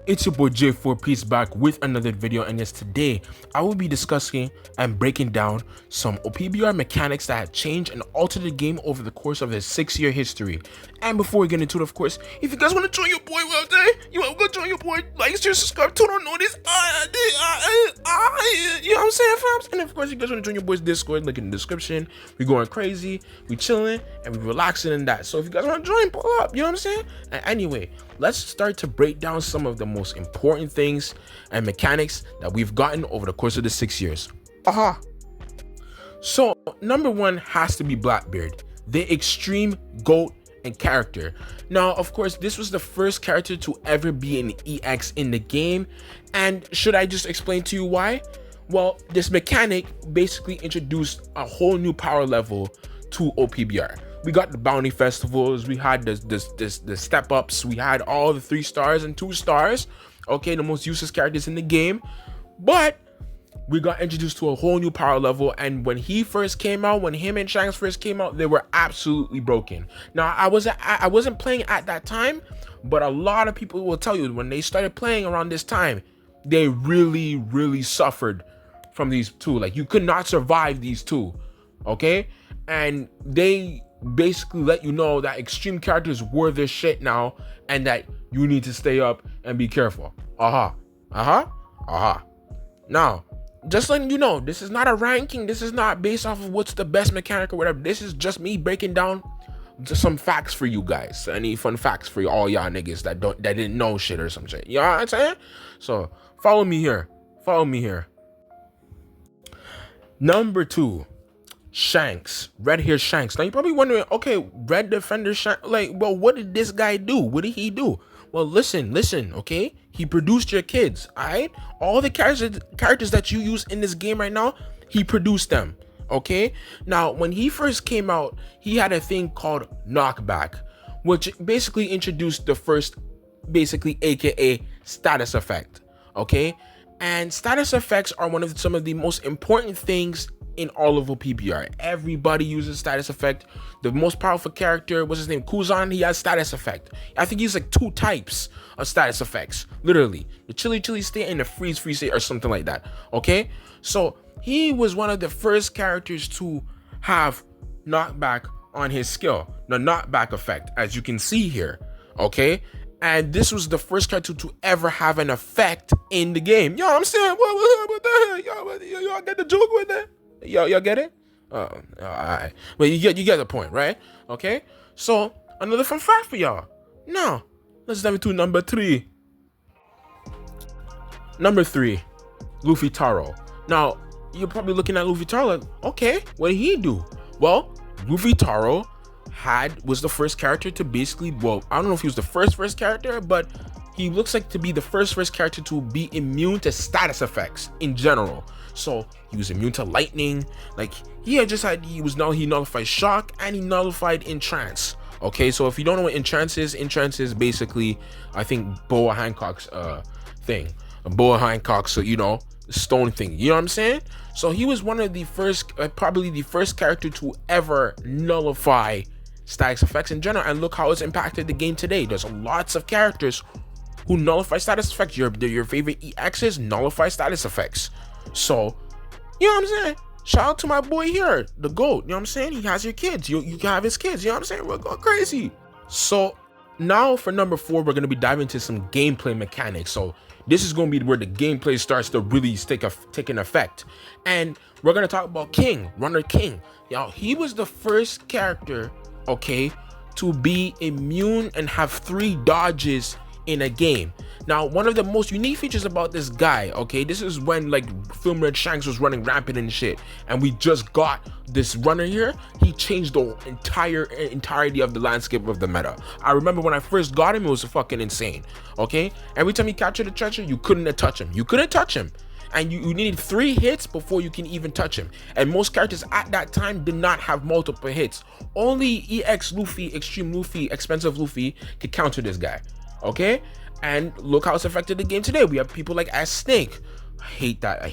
It's your boy J4 Peace back with another video, and yes, today I will be discussing and breaking down some OPBR mechanics that have changed and altered the game over the course of its 6-year history. And before we get into it, of course, if you guys want to join your boy out there, you want to go join your boy, like, share, subscribe, turn on notice, you know what I'm saying, fams? And of course, if you guys want to join your boy's Discord, link in the description. We going crazy, we chilling, and we relaxing in that. So if you guys want to join, pull up, you know what I'm saying? And anyway, let's start to break down some of the most important things and mechanics that we've gotten over the course of the 6 years. So number one has to be Blackbeard, the extreme GOAT and character. Now, of course, this was the first character to ever be an EX in the game. And should I just explain to you why? Well, this mechanic basically introduced a whole new power level to OPBR. We got the bounty festivals, we had the step ups, we had all the 3 stars and 2 stars, okay, the most useless characters in the game. But we got introduced to a whole new power level, and when he first came out, when him and Shanks first came out, they were absolutely broken. Now, I wasn't playing at that time, but a lot of people will tell you when they started playing around this time, they really suffered from these two. Like, you could not survive these two, okay? And they basically let you know that extreme characters were this shit now, and that you need to stay up and be careful. Now, just letting you know, this is not a ranking, this is not based off of what's the best mechanic or whatever. This is just me breaking down just some facts for you guys. Any fun facts for all y'all niggas that didn't know shit or some shit. You know what I'm saying? So follow me here. Number 2, Shanks, red hair Shanks. Now you're probably wondering, okay, red defender Shanks, like, well, what did this guy do? What did he do? Well, listen, okay? He produced your kids, all right? All the characters that you use in this game right now, he produced them, okay? Now, when he first came out, he had a thing called knockback, which basically introduced the first, basically, AKA status effect, okay? And status effects are some of the most important things in all of OPBR. Everybody uses status effect. The most powerful character, what's his name, Kuzan, he has status effect. I think he's like 2 types of status effects, literally. The chilly state and the freeze state or something like that, okay? So he was one of the first characters to have knockback on his skill, the knockback effect, as you can see here, okay? And this was the first character to ever have an effect in the game. Yo, I'm saying, what the hell? Y'all get the joke with that? Y'all get it? All right. Well, you get the point, right? Okay. So another fun fact for y'all. Now let's dive into number 3. Number 3, Luffy Taro. Now you're probably looking at Luffy Taro like, okay, what did he do? Well, Luffy Taro was the first character to basically, well, I don't know if he was the first character, but he looks like to be the first character to be immune to status effects in general. So he was immune to lightning. Like, he nullified shock and he nullified entrance. Okay, so if you don't know what entrance is basically, I think, Boa Hancock's thing. Boa Hancock's, stone thing. You know what I'm saying? So he was one of the first, probably the first character to ever nullify status effects in general. And look how it's impacted the game today. There's lots of characters who nullify status effects. Your favorite EXs nullify status effects. So, you know what I'm saying? Shout out to my boy here, the GOAT. You know what I'm saying? He has your kids. You can have his kids. You know what I'm saying? We're going crazy. So now for number 4, we're going to be diving into some gameplay mechanics. So this is going to be where the gameplay starts to really take an effect. And we're going to talk about Runner King. Y'all, he was the first character, okay, to be immune and have 3 dodges in a game. Now, one of the most unique features about this guy, okay, this is when like Film Red Shanks was running rampant and shit, and we just got this runner here. He changed the entirety of the landscape of the meta. I remember when I first got him, it was fucking insane, okay? Every time he captured a treasure, you couldn't touch him. And you needed 3 hits before you can even touch him. And most characters at that time did not have multiple hits. Only EX Luffy, Extreme Luffy, Expensive Luffy could counter this guy. Okay, and look how it's affected the game today. We have people like Snake. I hate that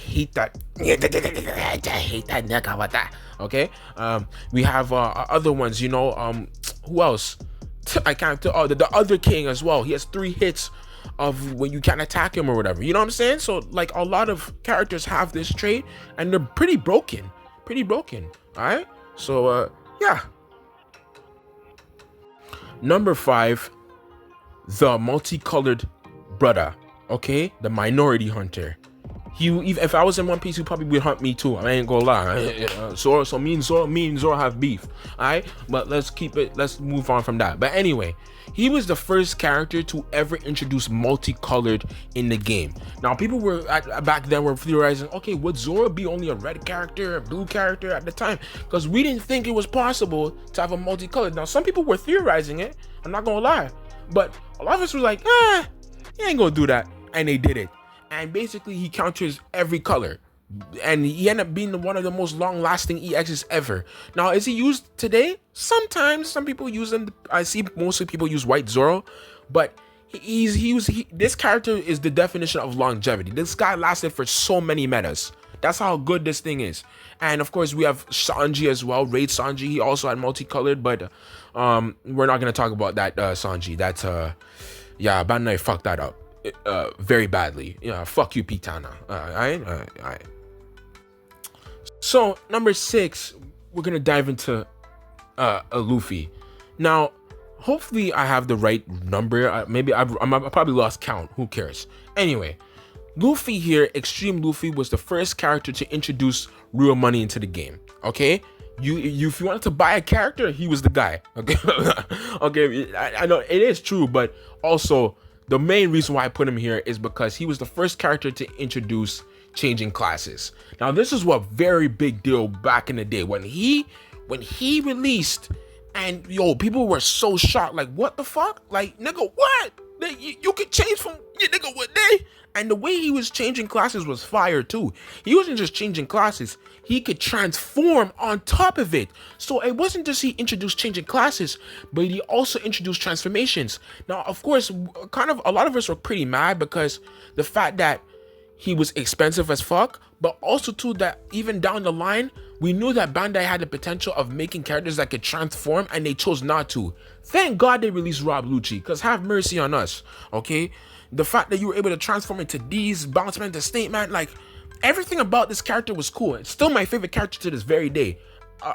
nigga with that. Okay, we have other ones. Who else? I can't. The other king as well. He has 3 hits of when you can't attack him or whatever. You know what I'm saying? So like a lot of characters have this trait, and they're pretty broken. All right. So yeah. Number 5, the multicolored brother. Okay, the minority hunter. If I was in One Piece, he probably would hunt me too. I ain't gonna lie. So me and Zoro have beef. Alright, but let's move on from that. But anyway, he was the first character to ever introduce multicolored in the game. Now, people were back then were theorizing, okay, would Zoro be only a red character, a blue character at the time? Because we didn't think it was possible to have a multicolored. Now, some people were theorizing it. I'm not gonna lie, but a lot of us were like, he ain't gonna do that, and they did it. And basically, he counters every color, and he ended up being one of the most long-lasting EXs ever. Now, is he used today? Sometimes. Some people use him. I see mostly people use White Zoro, but this character is the definition of longevity. This guy lasted for so many metas. That's how good this thing is. And of course, we have Sanji as well. Raid Sanji. He also had multicolored, but we're not gonna talk about that Sanji. That's yeah, Bandai fucked that up. Very badly. Yeah, fuck you, Pitana. Alright. So number 6, we're gonna dive into a Luffy. Now, hopefully I have the right number. Maybe I probably lost count. Who cares? Anyway, Luffy here, Extreme Luffy, was the first character to introduce real money into the game. Okay. If you wanted to buy a character, he was the guy. Okay. Okay. I know it is true, but also, the main reason why I put him here is because he was the first character to introduce changing classes. Now, this is a very big deal back in the day when he released, and people were so shocked, like, what the fuck? Like, nigga, what? You could change from nigga what day? And the way he was changing classes was fire too. He wasn't just changing classes, he could transform on top of it. So it wasn't just he introduced changing classes, but he also introduced transformations. Now, of course, kind of a lot of us were pretty mad because the fact that he was expensive as fuck, but also too that even down the line, we knew that Bandai had the potential of making characters that could transform, and they chose not to. Thank God they released Rob Lucci, because have mercy on us, okay? The fact that you were able to transform into these, bounce man to Snake Man, like, everything about this character was cool. It's still my favorite character to this very day.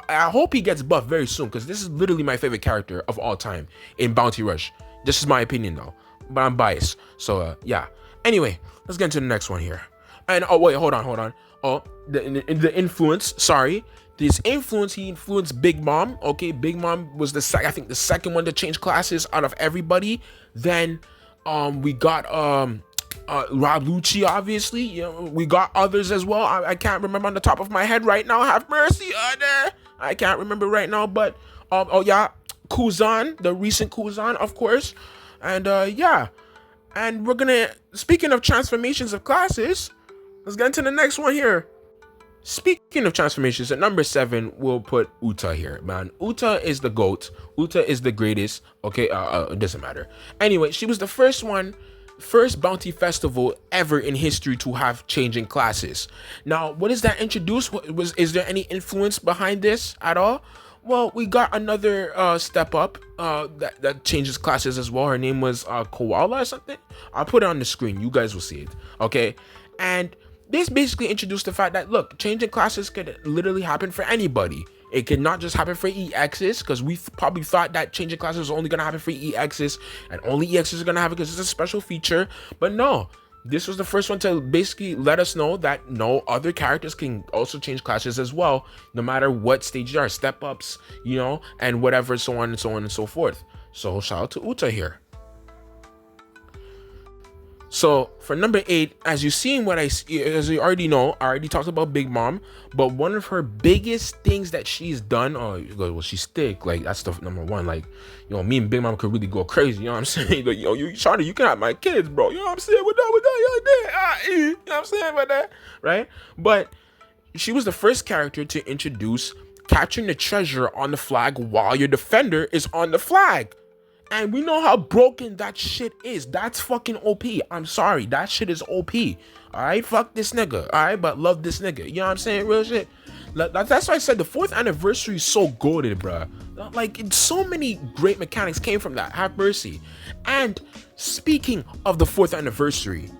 I hope he gets buffed very soon, because this is literally my favorite character of all time in Bounty Rush. This is my opinion, though, but I'm biased. So, yeah. Anyway, let's get into the next one here. And, oh, wait, hold on. Oh, the influence, sorry. This influence, he influenced Big Mom. Okay, Big Mom was the second one to change classes out of everybody. Then, we got Rob Lucci, obviously. You know, we got others as well. I can't remember on the top of my head right now. Have mercy on there. I can't remember right now, but oh yeah, Kuzan, the recent Kuzan, of course. And yeah. And we're gonna, speaking of transformations of classes, let's get into the next one here. Speaking of transformations, at number 7, we'll put Uta here, man. Uta is the GOAT. Uta is the greatest. Okay, it doesn't matter. Anyway, she was the first bounty festival ever in history to have changing classes. Now, what does that introduce? Is there any influence behind this at all? Well, we got another step up that changes classes as well. Her name was Koala or something. I'll put it on the screen. You guys will see it. Okay, and this basically introduced the fact that, look, changing classes could literally happen for anybody. It could not just happen for EXs, because we probably thought that changing classes was only going to happen for EXs, and only EXs are going to have it because it's a special feature. But no, this was the first one to basically let us know that no, other characters can also change classes as well, no matter what stage you are, step ups, you know, and whatever, so on and so on and so forth. So shout out to Uta here. So for number 8, as you already know, I already talked about Big Mom, but one of her biggest things that she's done, well, she's thick, like that's the number 1. Like, you know, me and Big Mom could really go crazy. You know what I'm saying? Like, yo, you Charlie, you can have my kids, bro. You know what I'm saying? With that, you know what I'm saying about that, right? But she was the first character to introduce capturing the treasure on the flag while your defender is on the flag. And we know how broken that shit is. That's fucking OP. I'm sorry. That shit is OP. Alright? Fuck this nigga. Alright? But love this nigga. You know what I'm saying? Real shit. That's why I said the 4th anniversary is so goated, bruh. Like, so many great mechanics came from that. Have mercy. And speaking of the 4th anniversary,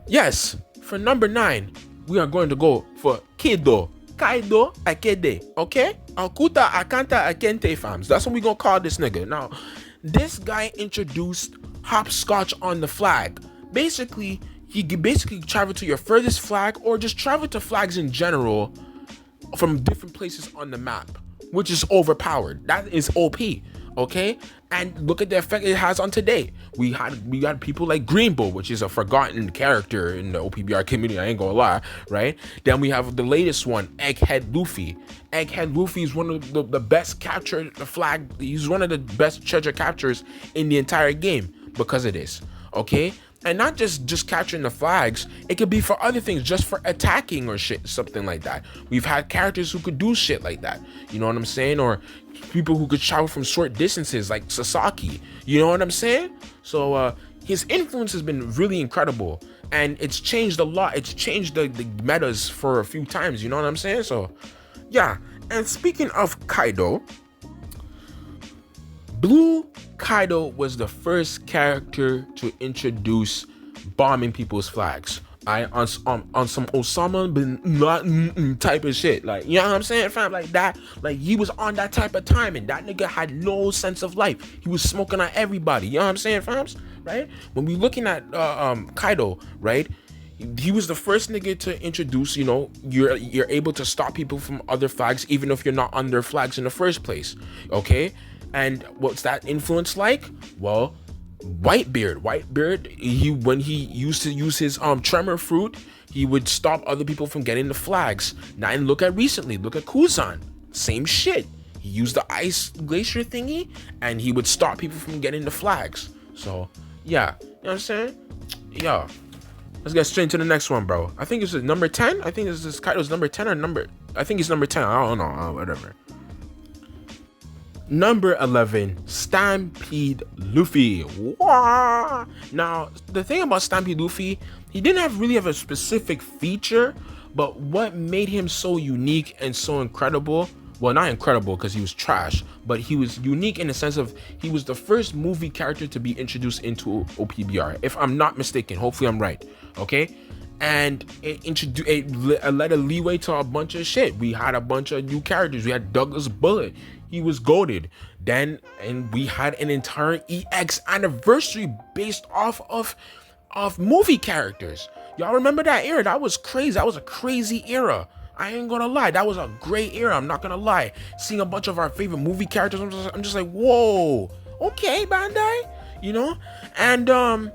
yes, for number 9, we are going to go for Kaido Akede, okay? Akuta Akanta Akente, fams. That's what we're gonna call this nigga. Now, this guy introduced hopscotch on the flag. Basically, you can basically travel to your furthest flag, or just travel to flags in general from different places on the map, which is overpowered. That is OP, okay? And look at the effect it has on today. We had people like Greenbow, which is a forgotten character in the OPBR community, I ain't gonna lie, right? Then we have the latest one, Egghead Luffy. Egghead Luffy is one of the best capture the flag. He's one of the best treasure captures in the entire game because of this, okay? And not just capturing the flags, it could be for other things, just for attacking or shit, something like that. We've had characters who could do shit like that, you know what I'm saying? Or people who could travel from short distances, like Sasaki, you know what I'm saying? So his influence has been really incredible, and it's changed a lot. It's changed the metas for a few times, you know what I'm saying? So yeah. And speaking of Kaido, Blue Kaido was the first character to introduce bombing people's flags. On some Osama bin Laden type of shit, like, you know what I'm saying, fam? Like that, like he was on that type of timing. That nigga had no sense of life. He was smoking on everybody. You know what I'm saying, fams? Right? When we looking at Kaido, right? He was the first nigga to introduce, you know, you're able to stop people from other flags, even if you're not on their flags in the first place. Okay. And what's that influence like? Well, Whitebeard, when he used to use his tremor fruit, he would stop other people from getting the flags. Now, and look at Kuzan, same shit. He used the ice glacier thingy, and he would stop people from getting the flags. So yeah, you know what I'm saying? Yeah, let's get straight into the next one, bro. I think it's number 10. I think this is Kaido's number 10 or number. I think he's number 10. I don't know. Whatever. Number 11, Stampede Luffy. Wah! Now, the thing about Stampede Luffy, he didn't really have a specific feature, but what made him so unique and so incredible, well, not incredible because he was trash, but he was unique in the sense of he was the first movie character to be introduced into OPBR, if I'm not mistaken. Hopefully I'm right, okay? And it led a leeway to a bunch of shit. We had a bunch of new characters. We had Douglas Bullet. He was goated. Then, and we had an entire EX anniversary based off of movie characters. Y'all remember that era? That was crazy. That was a crazy era. I ain't gonna lie. That was a great era. I'm not gonna lie. Seeing a bunch of our favorite movie characters, I'm just like, whoa. Okay, Bandai. You know? And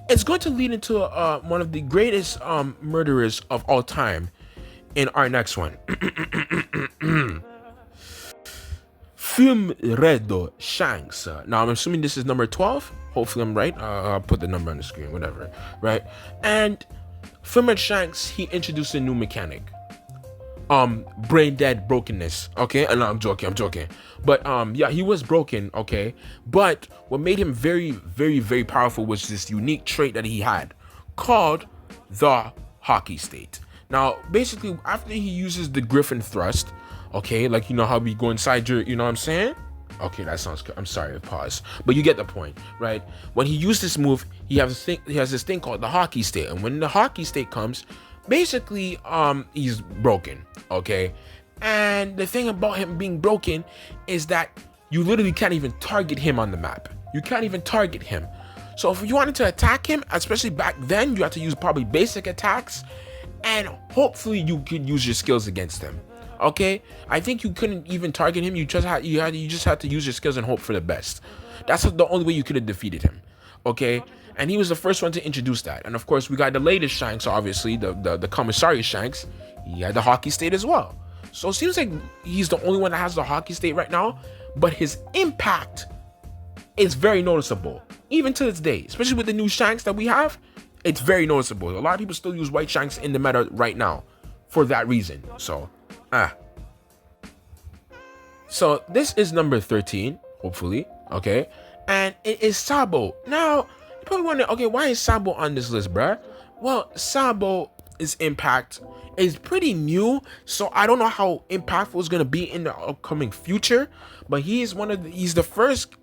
it's going to lead into one of the greatest murderers of all time in our next one. Fumeredo Shanks. Now, I'm assuming this is number 12. Hopefully I'm right. I'll put the number on the screen, whatever. Right? And Fumeredo Shanks, he introduced a new mechanic. Brain dead brokenness. Okay? And I'm joking. But yeah, he was broken, okay? But what made him very, very, very powerful was this unique trait that he had called the Haki state. Now, basically, after he uses the Griffin thrust, okay, like, you know how we go inside your, you know what I'm saying? Okay, that sounds good. I'm sorry, pause. But you get the point, right? When he used this move, he has this thing called the Haki state. And when the Haki state comes, basically, he's broken, okay? And the thing about him being broken is that you literally can't even target him on the map. You can't even target him. So if you wanted to attack him, especially back then, you had to use probably basic attacks, and hopefully you could use your skills against him. Okay, I think you couldn't even target him. You just had to use your skills and hope for the best. That's the only way you could have defeated him. Okay, and he was the first one to introduce that. And of course, we got the latest Shanks, obviously the Commissary Shanks. He had the Haki state as well. So it seems like he's the only one that has the Haki state right now. But his impact is very noticeable, even to this day. Especially with the new Shanks that we have, it's very noticeable. A lot of people still use white Shanks in the meta right now for that reason. So this is number 13, hopefully, okay? And it is Sabo. Now, you probably wonder, okay, why is Sabo on this list, bruh? Well, Sabo his impact is pretty new, so I don't know how impactful it's gonna be in the upcoming future. But he's the first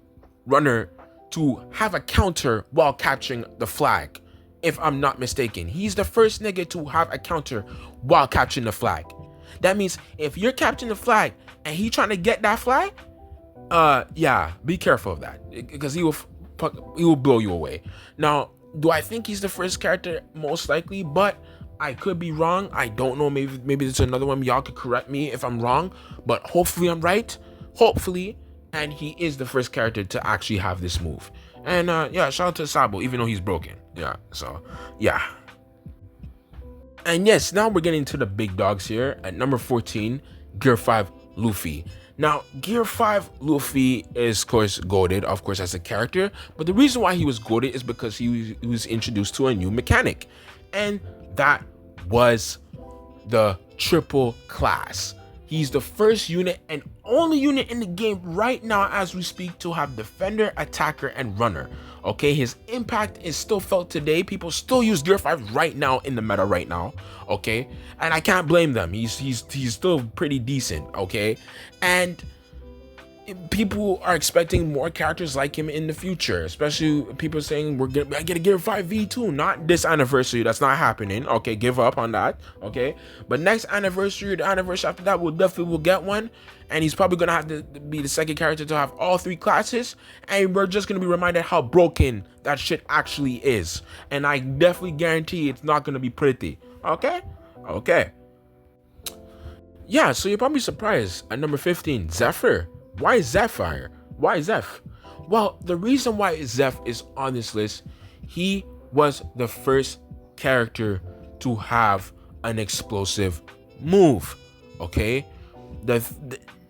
runner to have a counter while capturing the flag. If I'm not mistaken, he's the first nigga to have a counter while capturing the flag. That means if you're capturing the flag and he trying to get that flag, yeah, be careful of that, because he will blow you away. Now, do I think he's the first character? Most likely, but I could be wrong. I don't know. Maybe there's another one. Y'all could correct me if I'm wrong, but hopefully I'm right. Hopefully, and he is the first character to actually have this move. And yeah, shout out to Sabo, even though he's broken. Yeah, so yeah. And yes, now we're getting to the big dogs here. At number 14, Gear 5 Luffy. Now, Gear 5 Luffy is, of course, goated, of course, as a character. But the reason why he was goated is because he was introduced to a new mechanic. And that was the triple class. He's the first unit and only unit in the game right now as we speak to have defender, attacker, and runner. Okay, his impact is still felt today. People still use Gear 5 right now in the meta right now. Okay, and I can't blame them. He's still pretty decent. Okay, and people are expecting more characters like him in the future, especially people saying I get a Gear 5 V2, not this anniversary. That's not happening. Okay, give up on that. Okay, but next anniversary, the anniversary after that, we'll definitely get one, and he's probably gonna have to be the second character to have all three classes, and we're just gonna be reminded how broken that shit actually is, and I definitely guarantee it's not gonna be pretty. Okay, yeah, so you're probably surprised at number 15, Zephyr. Why Zephyr? Why Zeph? Well, the reason why Zeph is on this list, he was the first character to have an explosive move. Okay,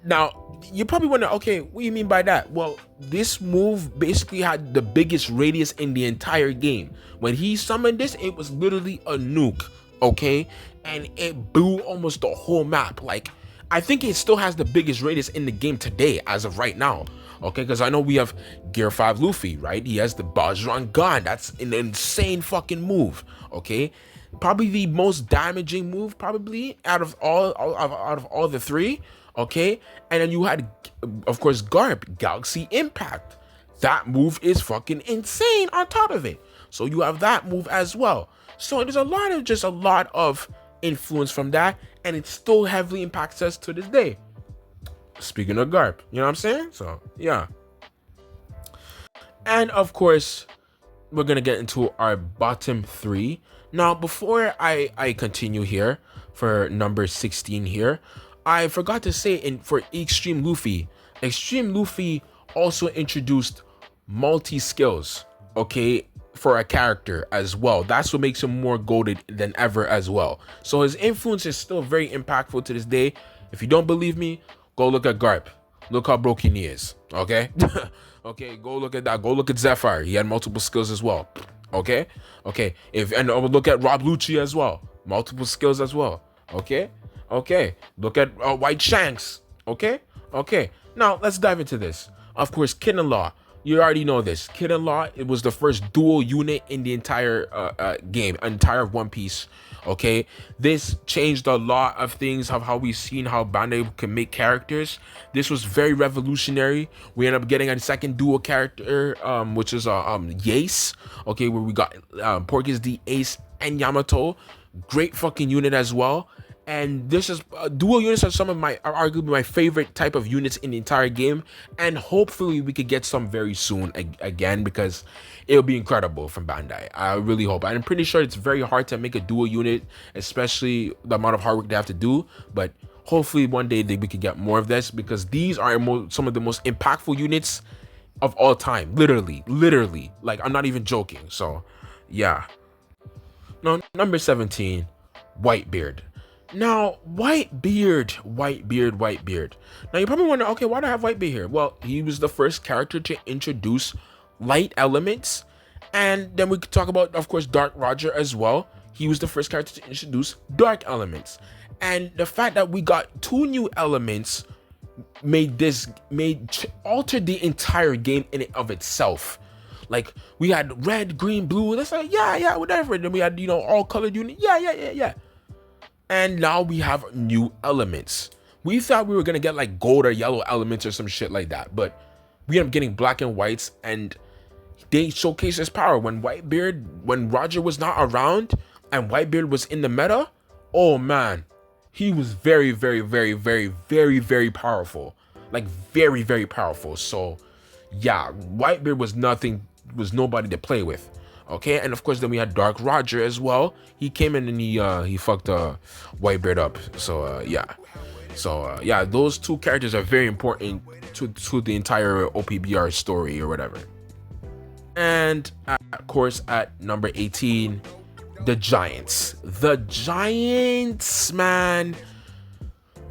now you probably wonder, okay, what do you mean by that? Well, this move basically had the biggest radius in the entire game. When he summoned this, it was literally a nuke. Okay, and it blew almost the whole map. Like, I think it still has the biggest radius in the game today as of right now. Okay, because I know we have Gear 5 Luffy, right? He has the Bajran gun. That's an insane fucking move. Okay, probably the most damaging move, probably out of all the three. Okay, and then you had, of course, Garp, Galaxy Impact. That move is fucking insane on top of it. So you have that move as well. So there's a lot of influence from that, and it still heavily impacts us to this day. Speaking of Garp, you know what I'm saying? So yeah. And of course, we're gonna get into our bottom three. Now, before I continue here for number 16 here, I forgot to say for Extreme Luffy also introduced multi-skills, okay, for a character as well. That's what makes him more goated than ever as well. So his influence is still very impactful to this day. If you don't believe me, go look at Garp. Look how broken he is. Okay? Okay, go look at that. Go look at Zephyr. He had multiple skills as well. Okay? Okay. And look at Rob Lucci as well. Multiple skills as well. Okay? Okay. Look at White Shanks. Okay? Okay. Now, let's dive into this. Of course, Kid in Law. You already know this. Kid in Law, it was the first dual unit in the entire game, entire One Piece. Okay, this changed a lot of things of how we've seen how Bandai can make characters. This was very revolutionary. We ended up getting a second dual character, which is Yace. Okay, where we got Porky's the Ace and Yamato. Great fucking unit as well. And this is dual units are arguably my favorite type of units in the entire game, and hopefully we could get some very soon again, because it'll be incredible from Bandai. I really hope. I'm pretty sure it's very hard to make a dual unit, especially the amount of hard work they have to do, but hopefully one day we could get more of this, because these are some of the most impactful units of all time. Literally, like, I'm not even joking. So yeah. Now, number 17, Whitebeard. Now, Whitebeard. Now, you probably wonder, okay, why do I have Whitebeard here? Well, he was the first character to introduce light elements. And then we could talk about, of course, Dark Roger as well. He was the first character to introduce dark elements. And the fact that we got two new elements altered the entire game in and of itself. Like we had red, green, blue. Let's say yeah, whatever. Then we had all colored unit. Yeah. And now we have new elements. We thought we were gonna get like gold or yellow elements or some shit like that, but we ended up getting black and whites, and they showcase his power. When Roger was not around and Whitebeard was in the meta, oh man, he was very, very, very, very, very, very powerful. Like very, very powerful. So yeah, Whitebeard was nobody to play with. Okay, and of course then we had Dark Roger as well. He came in and he fucked Whitebeard up. So yeah, those two characters are very important to the entire OPBR story or whatever. And of course at number 18, the Giants. The Giants, man,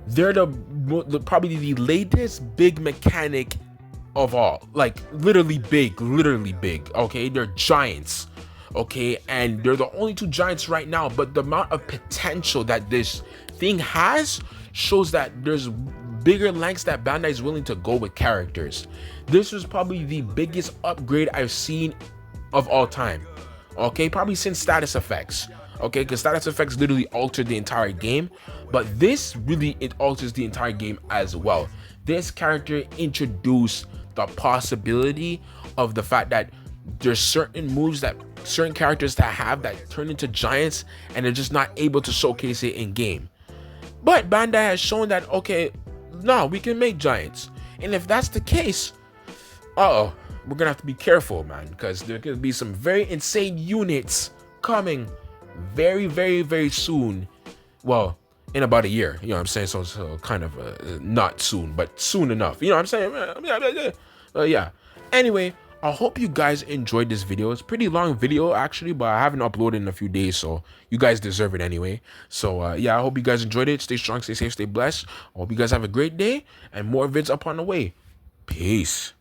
they're probably the latest big mechanic of all. Like literally big. Okay, they're giants. Okay, and they're the only two giants right now, but the amount of potential that this thing has shows that there's bigger lengths that Bandai is willing to go with characters. This was probably the biggest upgrade I've seen of all time. Okay, probably since status effects. Okay, because status effects literally altered the entire game, but this really, it alters the entire game as well. This character introduced the possibility of the fact that there's certain moves that certain characters that turn into giants, and they're just not able to showcase it in game. But Bandai has shown that, okay, no, we can make giants. And if that's the case, we're gonna have to be careful, man, because there could be some very insane units coming very, very, very soon. Well, in about a year, you know what I'm saying? So kind of not soon, but soon enough. You know what I'm saying? Yeah. Anyway, I hope you guys enjoyed this video. It's a pretty long video actually, but I haven't uploaded in a few days, so you guys deserve it anyway. So yeah, I hope you guys enjoyed it. Stay strong, stay safe, stay blessed. I hope you guys have a great day, and more vids up on the way. Peace.